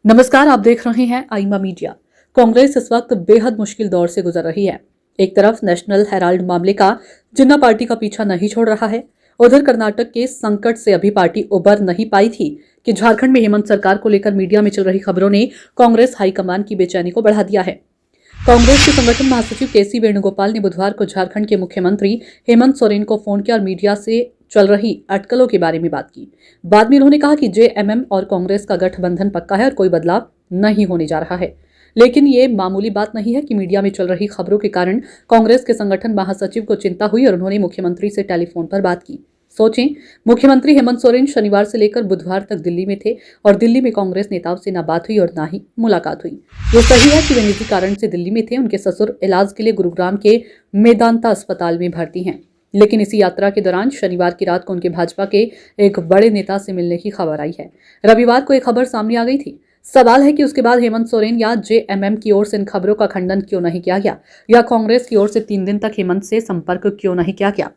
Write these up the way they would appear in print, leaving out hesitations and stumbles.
नमस्कार, आप देख रहे हैं आईमा मीडिया। कांग्रेस इस वक्त बेहद मुश्किल दौर से गुजर रही है। एक तरफ नेशनल हेराल्ड मामले का जिन्ना पार्टी का पीछा नहीं छोड़ रहा है, उधर कर्नाटक के संकट से अभी पार्टी उबर नहीं पाई थी कि झारखंड में हेमंत सरकार को लेकर मीडिया में चल रही खबरों ने कांग्रेस हाईकमान की बेचैनी को बढ़ा दिया है। कांग्रेस के संगठन महासचिव केसी वेणुगोपाल ने बुधवार को झारखंड के मुख्यमंत्री हेमंत सोरेन को फोन किया और मीडिया से चल रही अटकलों के बारे में बात की। बाद में उन्होंने कहा कि जेएमएम और कांग्रेस का गठबंधन पक्का है और कोई बदलाव नहीं होने जा रहा है। लेकिन ये मामूली बात नहीं है कि मीडिया में चल रही खबरों के कारण कांग्रेस के संगठन महासचिव को चिंता हुई और उन्होंने मुख्यमंत्री से टेलीफोन पर बात की। सोचें, मुख्यमंत्री हेमंत सोरेन शनिवार से लेकर बुधवार तक दिल्ली में थे और दिल्ली में कांग्रेस नेताओं से न बात हुई और न ही मुलाकात हुई। ये सही है कि वे निजी कारण से दिल्ली में थे। उनके ससुर इलाज के लिए गुरुग्राम के मेदांता अस्पताल में भर्ती हैं। लेकिन इसी यात्रा के दौरान शनिवार की रात को उनके भाजपा के एक बड़े नेता से मिलने की खबर आई है। रविवार को एक खबर सामने आ गई थी। सवाल है कि उसके बाद हेमंत सोरेन या जेएमएम की ओर से इन खबरों का खंडन क्यों नहीं किया गया, या कांग्रेस की ओर से 3 दिन तक हेमंत से संपर्क क्यों नहीं किया गया।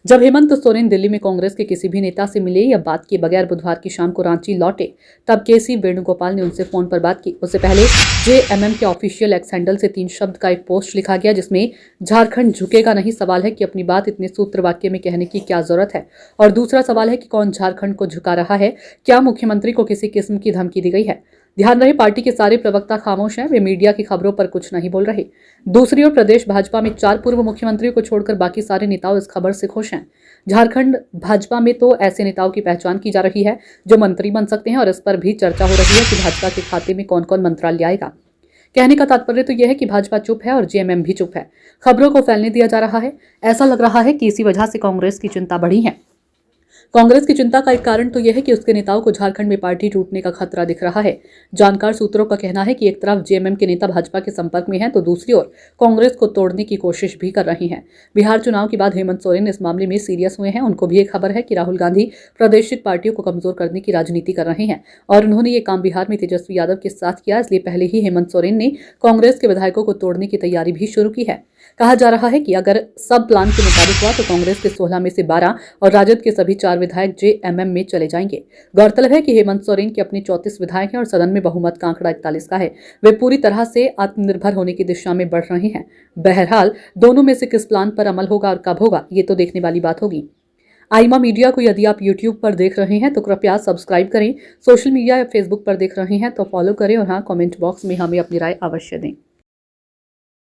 जब हेमंत सोरेन दिल्ली में कांग्रेस के किसी भी नेता से मिले या बात किए बगैर बुधवार की शाम को रांची लौटे, तब केसी वेणुगोपाल ने उनसे फोन पर बात की। उससे पहले जेएमएम के ऑफिशियल एक्स हैंडल से 3 शब्द का एक पोस्ट लिखा गया, जिसमें झारखंड झुकेगा नहीं। सवाल है कि अपनी बात इतने सूत्र वाक्य में कहने की क्या जरूरत है, और दूसरा सवाल है कि कौन झारखंड को झुका रहा है। क्या मुख्यमंत्री को किसी किस्म की धमकी दी गई है? ध्यान रहे, पार्टी के सारे प्रवक्ता खामोश हैं। वे मीडिया की खबरों पर कुछ नहीं बोल रहे। दूसरी ओर प्रदेश भाजपा में 4 पूर्व मुख्यमंत्रियों को छोड़कर बाकी सारे नेताओं इस खबर से खुश हैं। झारखंड भाजपा में तो ऐसे नेताओं की पहचान की जा रही है जो मंत्री बन सकते हैं, और इस पर भी चर्चा हो रही है कि भाजपा के खाते में कौन कौन मंत्रालय आएगा। कहने का तात्पर्य तो यह है कि भाजपा चुप है और जेएमएम भी चुप है। खबरों को फैलने दिया जा रहा है। ऐसा लग रहा है कि इसी वजह से कांग्रेस की चिंता बढ़ी है। कांग्रेस की चिंता का एक कारण तो यह है कि उसके नेताओं को झारखंड में पार्टी टूटने का खतरा दिख रहा है। जानकार सूत्रों का कहना है कि एक तरफ जेएमएम के नेता भाजपा के संपर्क में हैं, तो दूसरी ओर कांग्रेस को तोड़ने की कोशिश भी कर रही हैं। बिहार चुनाव के बाद हेमंत सोरेन इस मामले में सीरियस हुए हैं। उनको भी एक खबर है कि राहुल गांधी प्रादेशिक पार्टियों को कमजोर करने की राजनीति कर रहे हैं, और उन्होंने ये काम बिहार में तेजस्वी यादव के साथ किया। इसलिए पहले ही हेमंत सोरेन ने कांग्रेस के विधायकों को तोड़ने की तैयारी भी शुरू की है। कहा जा रहा है कि अगर सब प्लान के मुताबिक हुआ तो कांग्रेस के 16 में से 12 और राजद के सभी 4 विधायक जेएमएम में चले जाएंगे। गौरतलब है कि हेमंत सोरेन के अपने 34 विधायक हैं और सदन में बहुमत का आंकड़ा 41 का है। वे पूरी तरह से आत्मनिर्भर होने की दिशा में बढ़ रहे हैं। बहरहाल, दोनों में से किस प्लान पर अमल होगा और कब होगा, ये तो देखने वाली बात होगी। आईमा मीडिया को यदि आप यूट्यूब पर देख रहे हैं तो कृपया सब्सक्राइब करें। सोशल मीडिया या फेसबुक पर देख रहे हैं तो फॉलो करें, और हाँ, कमेंट बॉक्स में हमें अपनी राय अवश्य दें।